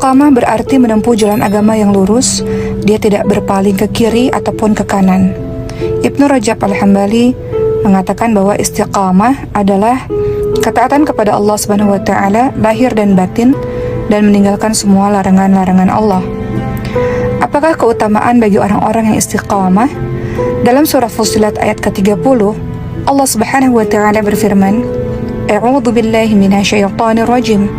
Istiqamah berarti menempuh jalan agama yang lurus. Dia tidak berpaling ke kiri ataupun ke kanan. Ibnu Rajab Al-Hambali mengatakan bahwa istiqamah adalah ketaatan kepada Allah Subhanahu wa taala lahir dan batin, dan meninggalkan semua larangan-larangan Allah. Apakah keutamaan bagi orang-orang yang istiqamah? Dalam surah Fussilat ayat ke-30, Allah Subhanahu wa taala berfirman, A'udzu billahi minasyaitonir rajim.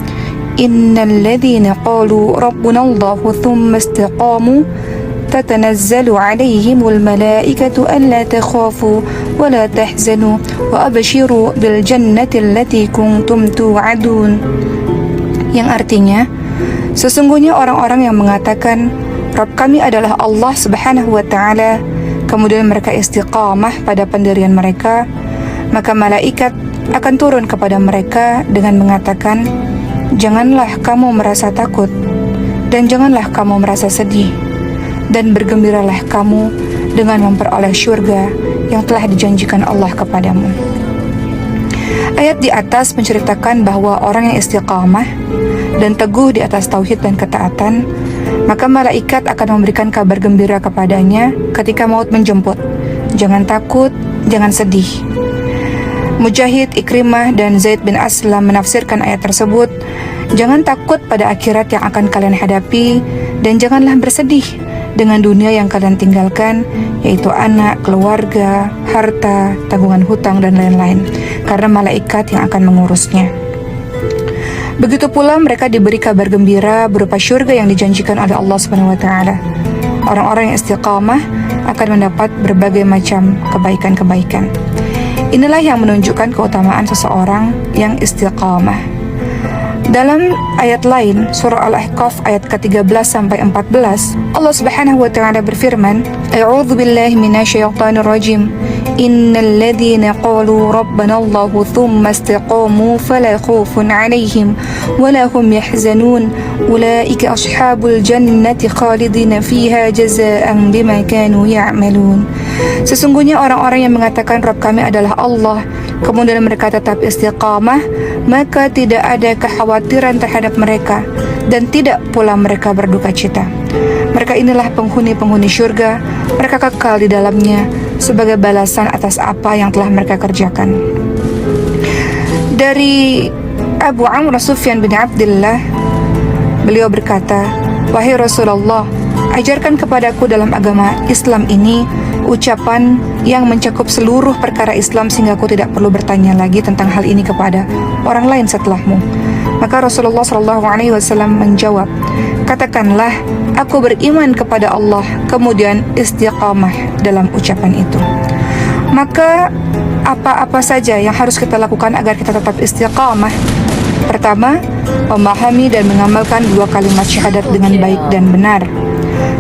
Innal ladzina qalu rabbuna Allah tsumma istaqamu tatanazzalu 'alaihimul malaikatu alla takhafu wa la tahzanu wa abshiru bil jannati allati kuntum tu'adun. Yang artinya, sesungguhnya orang-orang yang mengatakan Rabb kami adalah Allah Subhanahu wa taala, kemudian mereka istiqamah pada pendirian mereka, maka malaikat akan turun kepada mereka dengan mengatakan, janganlah kamu merasa takut dan janganlah kamu merasa sedih, dan bergembiralah kamu dengan memperoleh syurga yang telah dijanjikan Allah kepadamu. Ayat di atas menceritakan bahwa orang yang istiqamah dan teguh di atas tauhid dan ketaatan, maka malaikat akan memberikan kabar gembira kepadanya ketika maut menjemput. Jangan takut, jangan sedih. Mujahid, Ikrimah, dan Zaid bin Aslam menafsirkan ayat tersebut, jangan takut pada akhirat yang akan kalian hadapi, dan janganlah bersedih dengan dunia yang kalian tinggalkan, yaitu anak, keluarga, harta, tanggungan hutang, dan lain-lain, karena malaikat yang akan mengurusnya. Begitu pula mereka diberi kabar gembira berupa syurga yang dijanjikan oleh Allah Subhanahu wa taala. Orang-orang yang istiqamah akan mendapat berbagai macam kebaikan-kebaikan. Inilah yang menunjukkan keutamaan seseorang yang istiqamah. Dalam ayat lain, surah Al-Ahqaf ayat ke-13 sampai 14, Allah Subhanahu wa taala berfirman, A'udzu billahi minasyaitonir rajim. Innal ladzina qalu rabbana Allah tsumma istaqamu fala khaufun 'alaihim wa la hum yahzanun. Ulaika ashabul jannati khalidina fiha jazaa'an bima kanu ya'malun. Sesungguhnya orang-orang yang mengatakan Rabb kami adalah Allah, kemudian mereka tetap istiqamah, maka tidak ada kekhawatiran terhadap mereka, dan tidak pula mereka berduka cita. Mereka inilah penghuni-penghuni syurga, mereka kekal di dalamnya sebagai balasan atas apa yang telah mereka kerjakan. Dari Abu Amr Sufyan bin Abdullah, beliau berkata, wahai Rasulullah, ajarkan kepadaku dalam agama Islam ini ucapan yang mencakup seluruh perkara Islam sehingga aku tidak perlu bertanya lagi tentang hal ini kepada orang lain setelahmu. Maka Rasulullah SAW menjawab, katakanlah, aku beriman kepada Allah, kemudian istiqamah dalam ucapan itu. Maka apa-apa saja yang harus kita lakukan agar kita tetap istiqamah? Pertama, memahami dan mengamalkan dua kalimat syahadat dengan baik dan benar.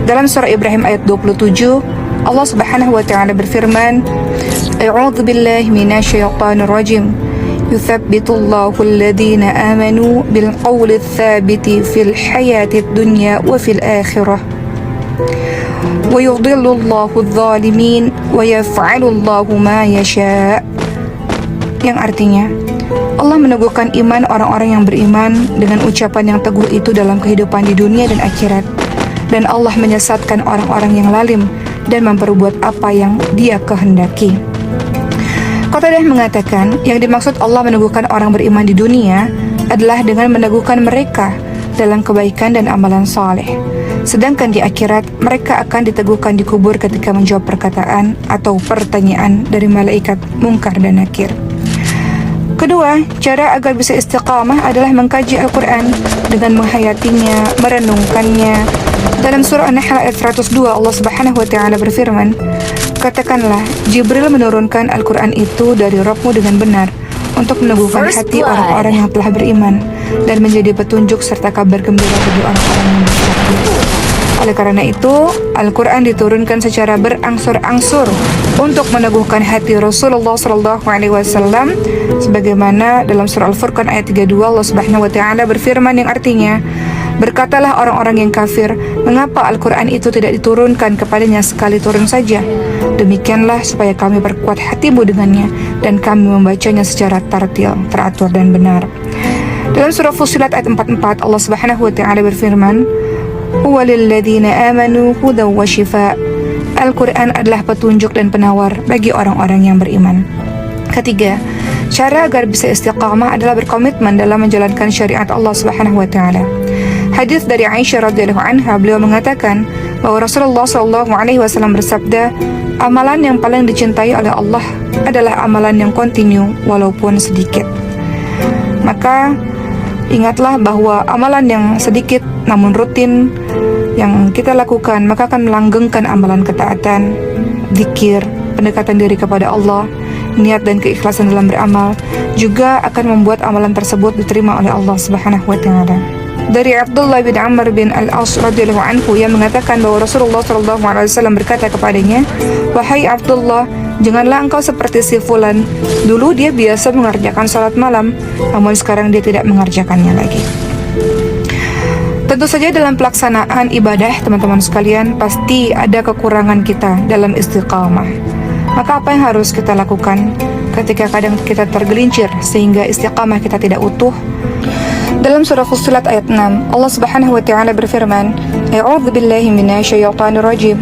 Dalam surah Ibrahim ayat 27, Allah Subhanahu wa taala berfirman, A'udzu billahi minasyaitonir rajim. Yuthabbitullahu alladhina amanu bil qawli tsabiti fil hayatid dunya wa fil akhirah. Wa yudhillullahu adh-dhalimin wa yaf'alullahu ma yasha'. Yang artinya, Allah meneguhkan iman orang-orang yang beriman dengan ucapan yang teguh itu dalam kehidupan di dunia dan akhirat. Dan Allah menyesatkan orang-orang yang lalim dan memperbuat apa yang Dia kehendaki. Qatadah mengatakan, yang dimaksud Allah meneguhkan orang beriman di dunia adalah dengan meneguhkan mereka dalam kebaikan dan amalan saleh. Sedangkan di akhirat, mereka akan diteguhkan di kubur ketika menjawab perkataan atau pertanyaan dari malaikat Munkar dan Nakir. Kedua, cara agar bisa istiqamah adalah mengkaji Al-Quran dengan menghayatinya, merenungkannya. Dalam surah An-Nahl ayat 102, Allah Subhanahu wa taala berfirman, katakanlah, Jibril menurunkan Al-Quran itu dari Rabbmu dengan benar untuk meneguhkan hati orang-orang yang telah beriman dan menjadi petunjuk serta kabar gembira bagi orang-orang yang bertakwa. Oleh karena itu, Al-Quran diturunkan secara berangsur-angsur untuk meneguhkan hati Rasulullah SAW, sebagaimana dalam surah Al-Furqan ayat 32 Allah Subhanahu wa taala berfirman yang artinya, berkatalah orang-orang yang kafir, mengapa Al-Quran itu tidak diturunkan kepadanya sekali turun saja? Demikianlah supaya kami perkuat hatimu dengannya dan kami membacanya secara tartil, teratur dan benar. Dalam surah Fussilat ayat 44, Allah Subhanahu wa taala berfirman, "Huwalilladzina amanu hudaw wa shifa." Al-Quran adalah petunjuk dan penawar bagi orang-orang yang beriman. Ketiga, cara agar bisa istiqamah adalah berkomitmen dalam menjalankan syariat Allah Subhanahu wa taala. Hadis dari Aisyah radhiyallahu anha, beliau mengatakan bahwa Rasulullah sallallahu alaihi wasallam bersabda, amalan yang paling dicintai oleh Allah adalah amalan yang kontinu walaupun sedikit. Maka ingatlah bahwa amalan yang sedikit namun rutin yang kita lakukan maka akan melanggengkan amalan ketaatan, zikir, pendekatan diri kepada Allah, niat dan keikhlasan dalam beramal juga akan membuat amalan tersebut diterima oleh Allah Subhanahu wa taala. Dari Abdullah bin Amr bin Al-As radhiyallahu anhu yang mengatakan bahwa Rasulullah sallallahu alaihi wasallam berkata kepadanya, "Wahai Abdullah, janganlah engkau seperti si fulan. Dulu dia biasa mengerjakan salat malam, namun sekarang dia tidak mengerjakannya lagi." Tentu saja dalam pelaksanaan ibadah, teman-teman sekalian, pasti ada kekurangan kita dalam istiqamah. Maka apa yang harus kita lakukan ketika kadang kita tergelincir sehingga istiqamah kita tidak utuh? Dalam surah Fussilat ayat 6, Allah Subhanahu wa taala berfirman, "A'udzu billahi minasyaitonir rajim.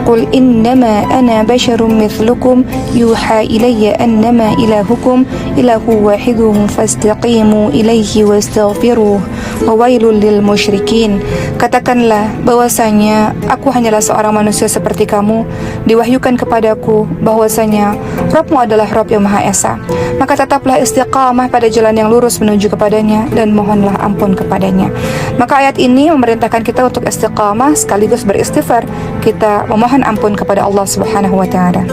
Qul innama ana basyarum mithlukum yuha ilayya annama ilahukum ilahu wahidun fastaqimu ilaihi wastaghfiruh wa wailul lil musyrikin." Katakanlah bahwasanya aku hanyalah seorang manusia seperti kamu, diwahyukan kepadaku bahwasanya Rabbmu adalah Rabb yang Maha Esa. Maka tetaplah istiqamah pada jalan yang lurus menuju kepadanya dan mohonlah ampun kepadanya. Maka ayat ini memerintahkan kita untuk istiqamah sekaligus beristighfar. Kita memohon ampun kepada Allah Subhanahu wa taala.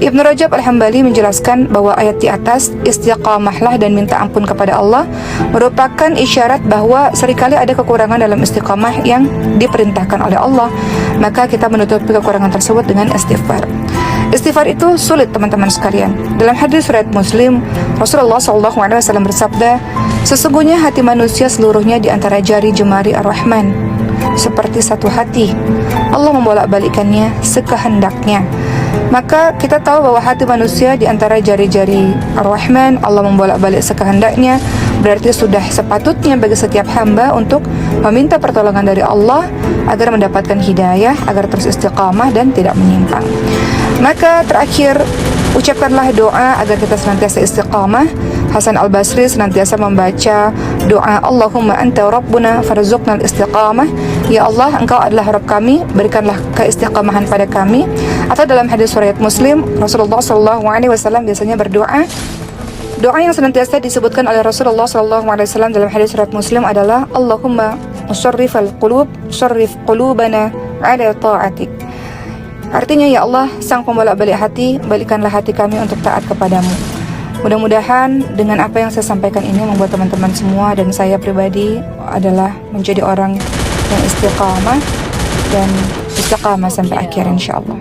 Ibnu Rajab Al-Hambali menjelaskan bahwa ayat di atas, istiqamahlah dan minta ampun kepada Allah, merupakan isyarat bahwa seringkali ada kekurangan dalam istiqamah yang diperintahkan oleh Allah. Maka kita menutupi kekurangan tersebut dengan istighfar. Istighfar itu sulit, teman-teman sekalian. Dalam hadis riwayat Muslim, Rasulullah SAW bersabda, "Sesungguhnya hati manusia seluruhnya di antara jari jemari Ar-Rahman, seperti satu hati. Allah membolak-balikannya sekehendaknya." Maka kita tahu bahwa hati manusia di antara jari-jari Ar-Rahman, Allah membolak-balik sekehendaknya. Berarti sudah sepatutnya bagi setiap hamba untuk meminta pertolongan dari Allah agar mendapatkan hidayah, agar terus istiqamah dan tidak menyimpang. Maka terakhir, ucapkanlah doa agar kita senantiasa istiqamah. Hasan Al-Basri senantiasa membaca doa, "Allahumma anta rabbuna farzuqnal istiqamah." Ya Allah, engkau adalah Rabb kami, berikanlah keistiqamahan pada kami. Atau dalam hadis riwayat Muslim, Rasulullah SAW biasanya berdoa. Doa yang senantiasa disebutkan oleh Rasulullah SAW dalam hadis riwayat Muslim adalah, "Allahumma musarrifal qulub, sarrif qulubana ala ta'atik." Artinya, ya Allah, sang pembolak-balik hati, balikkanlah hati kami untuk taat kepadamu. Mudah-mudahan dengan apa yang saya sampaikan ini membuat teman-teman semua dan saya pribadi adalah menjadi orang yang istiqamah dan istiqamah sampai akhir, insya Allah.